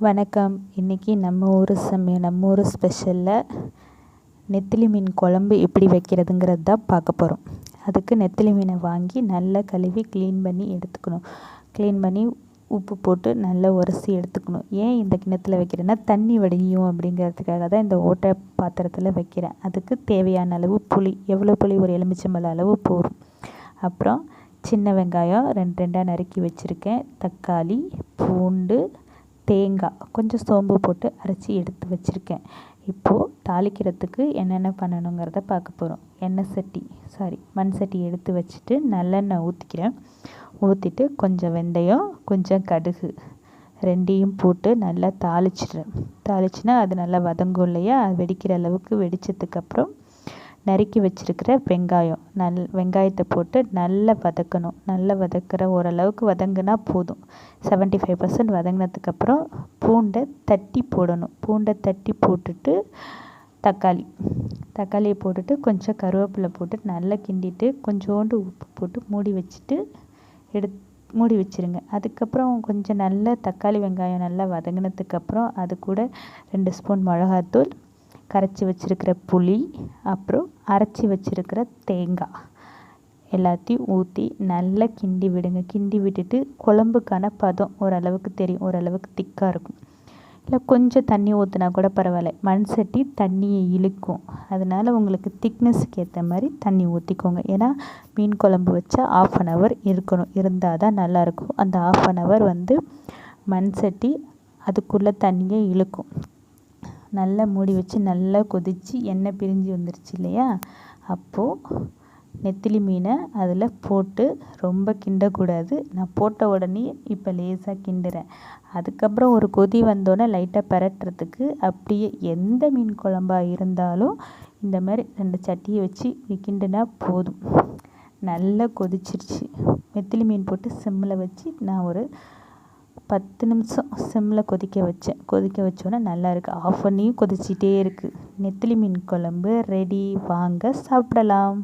வணக்கம். இன்றைக்கி நம்ம ஊர் ஸ்பெஷலில் நெத்திலி மீன் குழம்பு எப்படி வைக்கிறதுங்கிறது தான் பார்க்க போகிறோம். அதுக்கு நெத்திலி மீனை வாங்கி நல்லா கழுவி க்ளீன் பண்ணி எடுத்துக்கணும். க்ளீன் பண்ணி உப்பு போட்டு நல்லா உரசி எடுத்துக்கணும். ஏன் இந்த கிண்ணத்தில் வைக்கிறேன்னா தண்ணி வடியும் அப்படிங்கிறதுக்காக தான் இந்த ஓட்டை பாத்திரத்தில் வைக்கிறேன். அதுக்கு தேவையான அளவு புளி, எவ்வளோ புளி, ஒரு எலுமிச்சம்பழ அளவு போதும். அப்புறம் சின்ன வெங்காயம் 2 நறுக்கி வச்சுருக்கேன். தக்காளி, பூண்டு, தேங்காய், கொஞ்சம் சோம்பு போட்டு அரைச்சி எடுத்து வச்சுருக்கேன். இப்போது தாளிக்கிறதுக்கு என்னென்ன பண்ணணுங்கிறத பார்க்க போகிறோம். மண் சட்டி எடுத்து வச்சுட்டு நல்லெண்ணெய் ஊற்றிக்கிறேன். ஊற்றிட்டு கொஞ்சம் வெந்தயம், கொஞ்சம் கடுகு 2யும் போட்டு நல்லா தாளிச்சுன்னா அது நல்லா வதங்கும் இல்லையா? அது வெடிக்கிற அளவுக்கு வெடித்ததுக்கப்புறம் நறுக்கி வச்சுருக்கிற வெங்காயத்தை போட்டு நல்லா வதக்கணும். நல்லா ஓரளவுக்கு வதங்கினா போதும். 75% வதங்கினதுக்கப்புறம் பூண்டை தட்டி போடணும். பூண்டை தட்டி போட்டுட்டு தக்காளியை போட்டுட்டு கொஞ்சம் கருவேப்பிலை போட்டு நல்லா கிண்டிட்டு கொஞ்சோண்டு உப்பு போட்டு மூடி வச்சுருங்க. அதுக்கப்புறம் கொஞ்சம் நல்லா தக்காளி வெங்காயம் நல்லா வதங்கினதுக்கப்புறம் அது கூட 2 ஸ்பூன் மிளகாத்தூள், கரைச்சி வச்சுருக்கிற புளி, அப்புறம் அரைச்சி வச்சுருக்கிற தேங்காய் எல்லாத்தையும் ஊற்றி நல்லா கிண்டி விடுங்க. கிண்டி விட்டுட்டு குழம்புக்கான பதம் ஓரளவுக்கு தெரியும். ஓரளவுக்கு திக்காக இருக்கும். இல்லை கொஞ்சம் தண்ணி ஊற்றினா கூட பரவாயில்ல. மண் சட்டி தண்ணியை இழுக்கும். அதனால் உங்களுக்கு திக்னஸுக்கு ஏற்ற மாதிரி தண்ணி ஊற்றிக்கோங்க. ஏன்னா மீன் குழம்பு வச்சா 1/2 hour இருக்கணும். இருந்தால் தான் நல்லாயிருக்கும். அந்த 1/2 hour மண் சட்டி அதுக்குள்ளே தண்ணியை இழுக்கும். நல்லா மூடி வச்சு நல்லா கொதித்து எண்ணெய் பிரிஞ்சு வந்துருச்சு இல்லையா? அப்போது நெத்திலி மீனை அதில் போட்டு ரொம்ப கிண்டக்கூடாது. நான் போட்ட உடனே இப்போ லேசாக கிண்டுறேன். அதுக்கப்புறம் ஒரு கொதி வந்தோடனே லைட்டாக பரட்டுறதுக்கு அப்படியே எந்த மீன் குழம்பாக இருந்தாலும் இந்த மாதிரி 2 சட்டியை வச்சு கிண்டுனா போதும். நல்லா கொதிச்சிருச்சு. நெத்திலி மீன் போட்டு சிம்மில் வச்சு நான் ஒரு 10 நிமிஷம் சிம்மில் கொதிக்க வச்சோன்னே நல்லா இருக்குது. ஆஃப் பண்ணியும் கொதிச்சிட்டே இருக்குது. நெத்திலி மீன் குழம்பு ரெடி. வாங்க சாப்பிடலாம்.